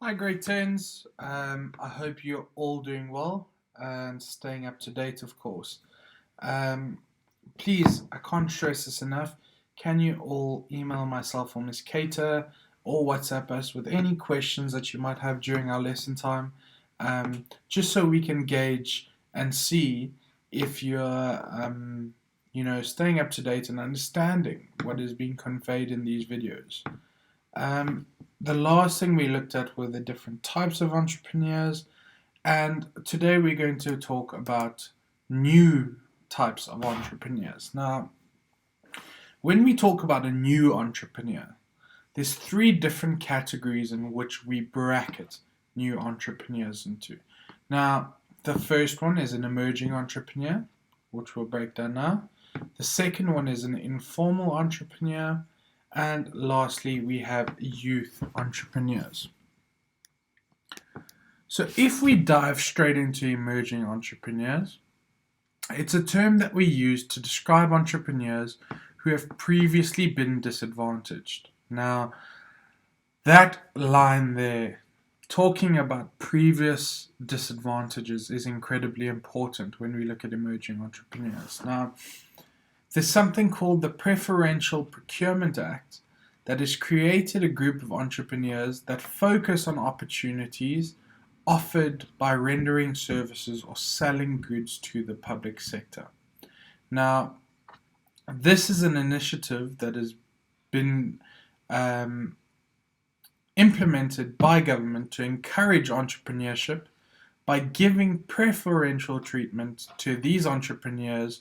Hi, Great Turns. I hope you're all doing well and staying up to date, of course. Um, Please, I can't stress this enough. Can you all email myself or Miss Cater or WhatsApp us with any questions that you might have during our lesson time, just so we can gauge and see if you're staying up to date and understanding what is being conveyed in these videos. Um, the last thing we looked at were the different types of entrepreneurs, and today we're going to talk about new types of entrepreneurs. Now, when we talk about a new entrepreneur, there's three different categories in which we bracket new entrepreneurs into. Now, the first one is an emerging entrepreneur, which we'll break down now. The second one is an informal entrepreneur. And lastly, we have youth entrepreneurs. So, if we dive straight into emerging entrepreneurs, it's a term that we use to describe entrepreneurs who have previously been disadvantaged. Now, that line there, talking about previous disadvantages, is incredibly important when we look at emerging entrepreneurs. Now, there's something called the Preferential Procurement Act that has created a group of entrepreneurs that focus on opportunities offered by rendering services or selling goods to the public sector. Now, this is an initiative that has been implemented by government to encourage entrepreneurship by giving preferential treatment to these entrepreneurs,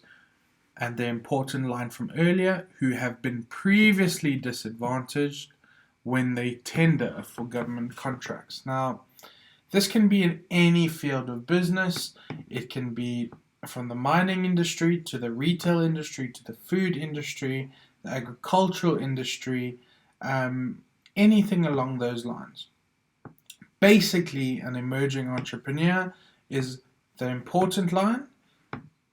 and the important line from earlier, who have been previously disadvantaged when they tender for government contracts. Now, this can be in any field of business. It can be from the mining industry to the retail industry to the food industry, the agricultural industry, anything along those lines. Basically, an emerging entrepreneur is the important line,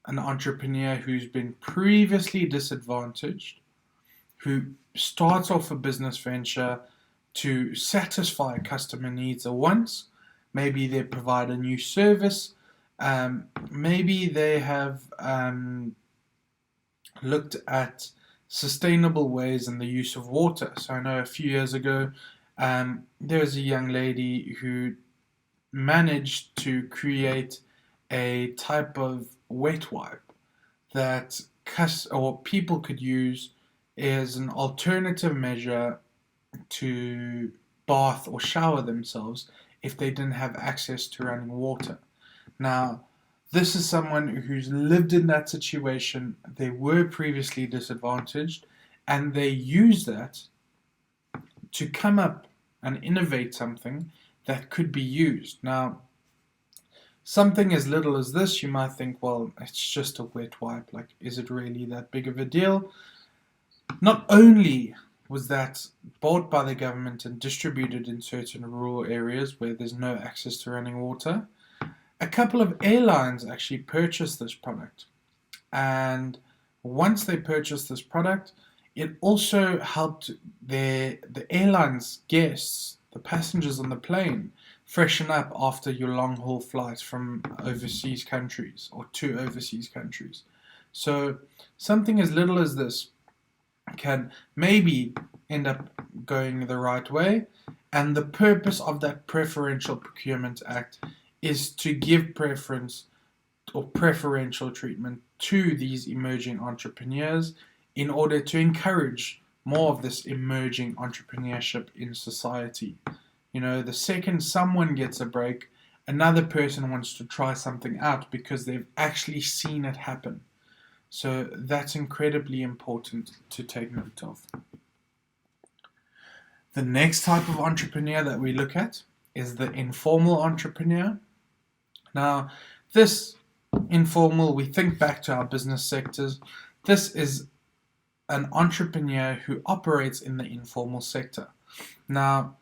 an entrepreneur who's been previously disadvantaged, who starts off a business venture to satisfy customer needs or wants. Maybe they provide a new service. Maybe they have looked at sustainable ways in the use of water. So I know a few years ago, there was a young lady who managed to create a type of wet wipe that people could use as an alternative measure to bath or shower themselves if they didn't have access to running water. Now, this is someone who's lived in that situation. They were previously disadvantaged, and they use that to come up and innovate something that could be used. Now, something as little as this, you might think, well, it's just a wet wipe. Like, is it really that big of a deal? Not only was that bought by the government and distributed in certain rural areas where there's no access to running water, a couple of airlines actually purchased this product. And once they purchased this product, it also helped the airline's guests, the passengers on the plane, freshen up after your long haul flights from overseas countries or to overseas countries. So something as little as this can maybe end up going the right way. And the purpose of that Preferential Procurement Act is to give preference or preferential treatment to these emerging entrepreneurs in order to encourage more of this emerging entrepreneurship in society. You know, the second someone gets a break, another person wants to try something out because they've actually seen it happen. So that's incredibly important to take note of. The next type of entrepreneur that we look at is the informal entrepreneur. Now, this informal, we think back to our business sectors. This is an entrepreneur who operates in the informal sector. Now,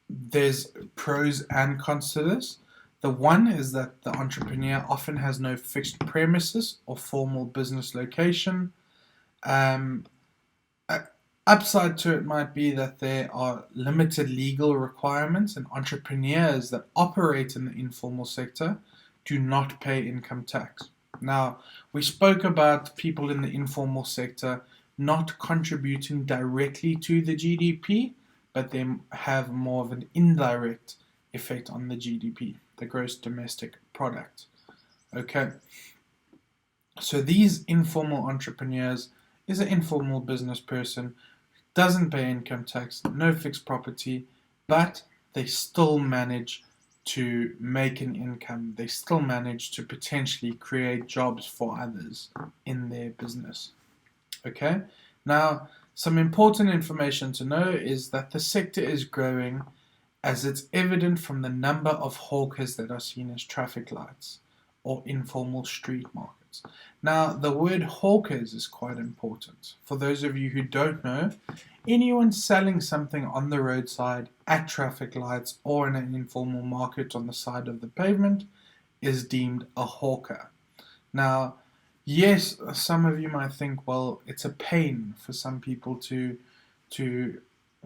there's pros and cons to this. The one is that the entrepreneur often has no fixed premises or formal business location. Upside to it might be that there are limited legal requirements, and entrepreneurs that operate in the informal sector do not pay income tax. Now, we spoke about people in the informal sector not contributing directly to the GDP, but they have more of an indirect effect on the GDP, the gross domestic product. Okay, so these informal entrepreneurs is an informal business person, doesn't pay income tax, no fixed property, but they still manage to make an income. They still manage to potentially create jobs for others in their business. Okay? Now, some important information to know is that the sector is growing, as it's evident from the number of hawkers that are seen as traffic lights or informal street markets. Now, the word hawkers is quite important. For those of you who don't know, anyone selling something on the roadside, at traffic lights, or in an informal market on the side of the pavement is deemed a hawker. Now, yes, some of you might think, well, it's a pain for some people to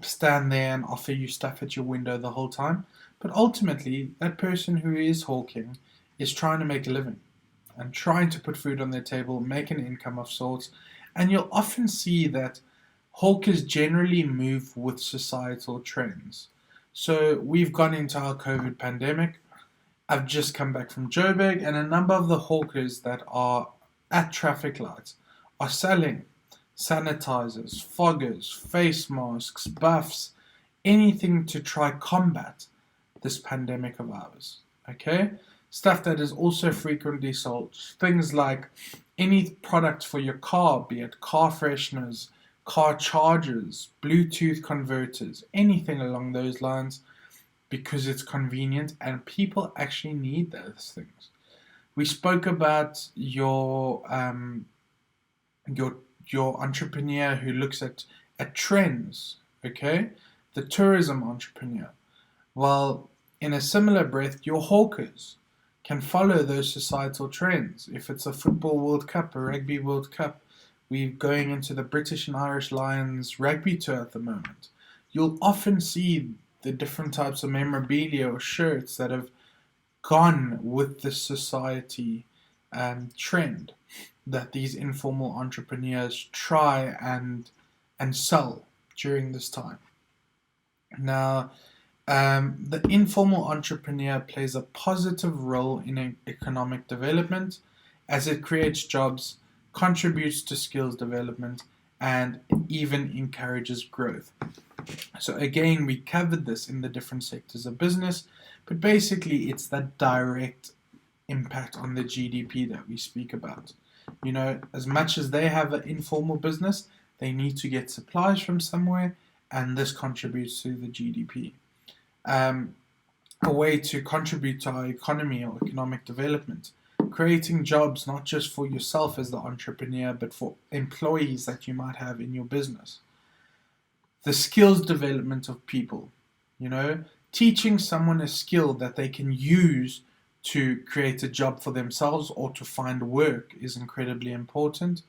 stand there and offer you stuff at your window the whole time. But ultimately, that person who is hawking is trying to make a living and trying to put food on their table, make an income of sorts. And you'll often see that hawkers generally move with societal trends. So we've gone into our COVID pandemic. I've just come back from Joburg, and a number of the hawkers that are at traffic lights are selling sanitizers, foggers, face masks, buffs, anything to try combat this pandemic of ours. Okay? Stuff that is also frequently sold. Things like any product for your car, be it car fresheners, car chargers, Bluetooth converters, anything along those lines, because it's convenient and people actually need those things. We spoke about your entrepreneur who looks at trends, okay? The tourism entrepreneur. Well, in a similar breath, your hawkers can follow those societal trends. If it's a football World Cup, a rugby World Cup, we're going into the British and Irish Lions rugby tour at the moment. You'll often see the different types of memorabilia or shirts that have gone with the society trend that these informal entrepreneurs try and sell during this time. Now, the informal entrepreneur plays a positive role in economic development as it creates jobs, contributes to skills development, and even encourages growth. So again, we covered this in the different sectors of business, but basically it's that direct impact on the GDP that we speak about. You know, as much as they have an informal business, they need to get supplies from somewhere, and this contributes to the GDP. A way to contribute to our economy or economic development, creating jobs not just for yourself as the entrepreneur, but for employees that you might have in your business. The skills development of people, you know, teaching someone a skill that they can use to create a job for themselves or to find work is incredibly important.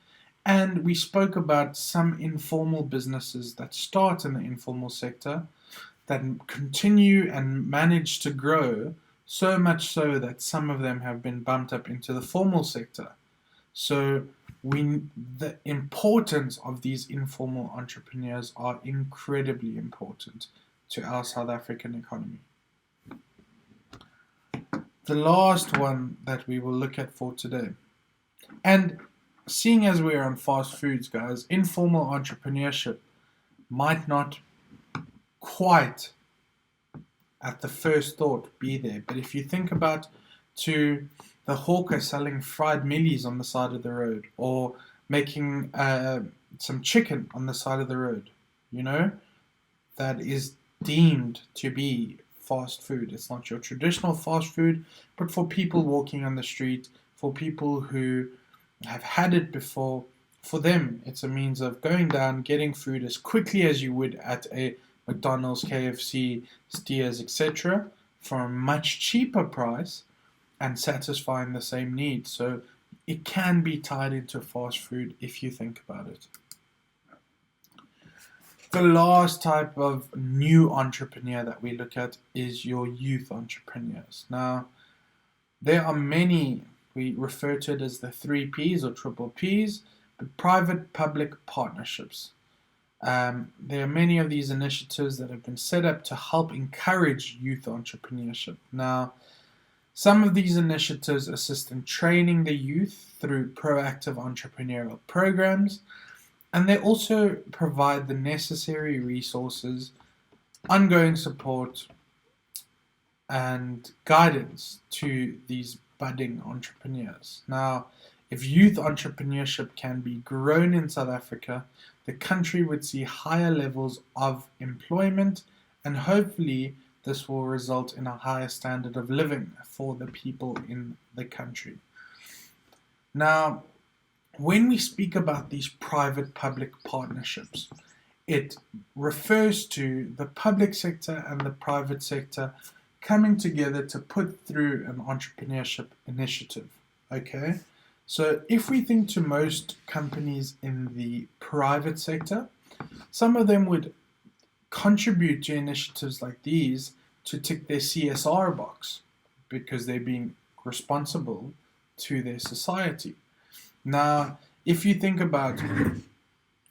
And we spoke about some informal businesses that start in the informal sector that continue and manage to grow, so much so that some of them have been bumped up into the formal sector. So the importance of these informal entrepreneurs are incredibly important to our South African economy. The last one that we will look at for today, and seeing as we're on fast foods, guys, informal entrepreneurship might not quite at the first thought be there, but if you think about to the hawker selling fried millies on the side of the road, or making some chicken on the side of the road, you know, that is deemed to be fast food. It's not your traditional fast food, but for people walking on the street, for people who have had it before, for them it's a means of going down, getting food as quickly as you would at a McDonald's, KFC, Steers, etc., for a much cheaper price and satisfying the same need. So it can be tied into fast food if you think about it. The last type of new entrepreneur that we look at is your youth entrepreneurs. Now, there are many, we refer to it as the three P's or triple P's, but private public partnerships. There are many of these initiatives that have been set up to help encourage youth entrepreneurship. Now, some of these initiatives assist in training the youth through proactive entrepreneurial programs, and they also provide the necessary resources, ongoing support, and guidance to these budding entrepreneurs. Now, if youth entrepreneurship can be grown in South Africa, the country would see higher levels of employment, and hopefully this will result in a higher standard of living for the people in the country. Now, when we speak about these private public partnerships, it refers to the public sector and the private sector coming together to put through an entrepreneurship initiative. Okay? So if we think to most companies in the private sector, some of them would contribute to initiatives like these to tick their CSR box because they're being responsible to their society. Now, if you think about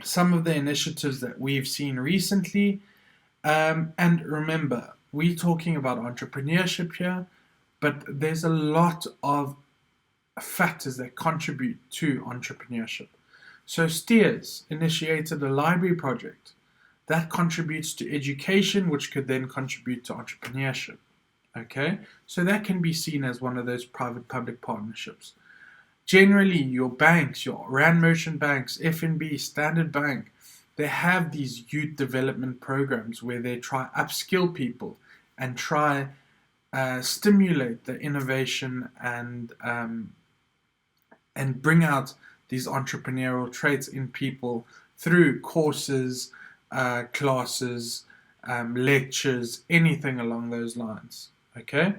some of the initiatives that we've seen recently, and remember, we're talking about entrepreneurship here, but there's a lot of factors that contribute to entrepreneurship. So Steers initiated a library project that contributes to education, which could then contribute to entrepreneurship. Okay, so that can be seen as one of those private-public partnerships. Generally, your banks, your Rand Merchant Banks, FNB, Standard Bank, they have these youth development programs where they try upskill people and try stimulate the innovation and bring out these entrepreneurial traits in people through courses, classes, lectures, anything along those lines. Okay?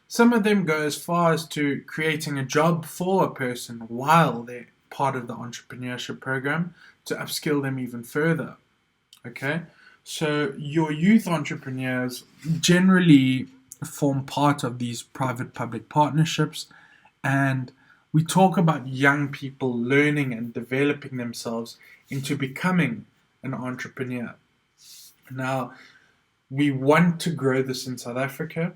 Some of them go as far as to creating a job for a person while they're part of the entrepreneurship program to upskill them even further. Okay? So your youth entrepreneurs generally form part of these private-public partnerships, and we talk about young people learning and developing themselves into becoming an entrepreneur. Now, we want to grow this in South Africa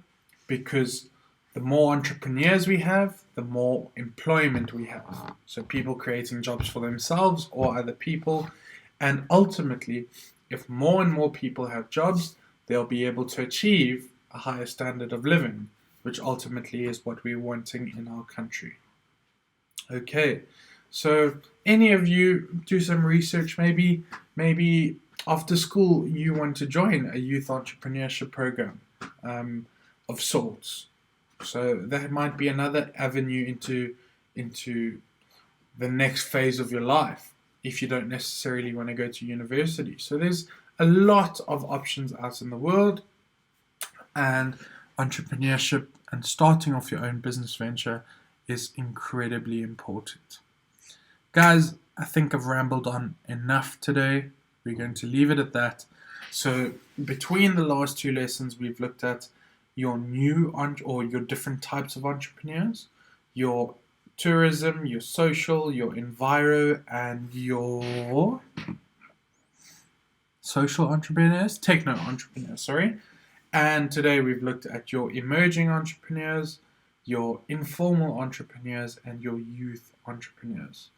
because the more entrepreneurs we have, the more employment we have. So people creating jobs for themselves or other people. And ultimately, if more and more people have jobs, they'll be able to achieve a higher standard of living, which ultimately is what we're wanting in our country. Okay, so any of you do some research, maybe after school you want to join a youth entrepreneurship program of sorts. So that might be another avenue into the next phase of your life if you don't necessarily want to go to university. So there's a lot of options out in the world, and entrepreneurship and starting off your own business venture is incredibly important. Guys, I think I've rambled on enough today. We're going to leave it at that. So between the last two lessons, we've looked at your new or your different types of entrepreneurs, your tourism, your social, your enviro, and your social entrepreneurs, techno entrepreneurs, sorry. And today we've looked at your emerging entrepreneurs, your informal entrepreneurs, and your youth entrepreneurs.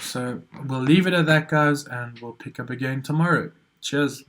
So we'll leave it at that, guys, and we'll pick up again tomorrow. Cheers.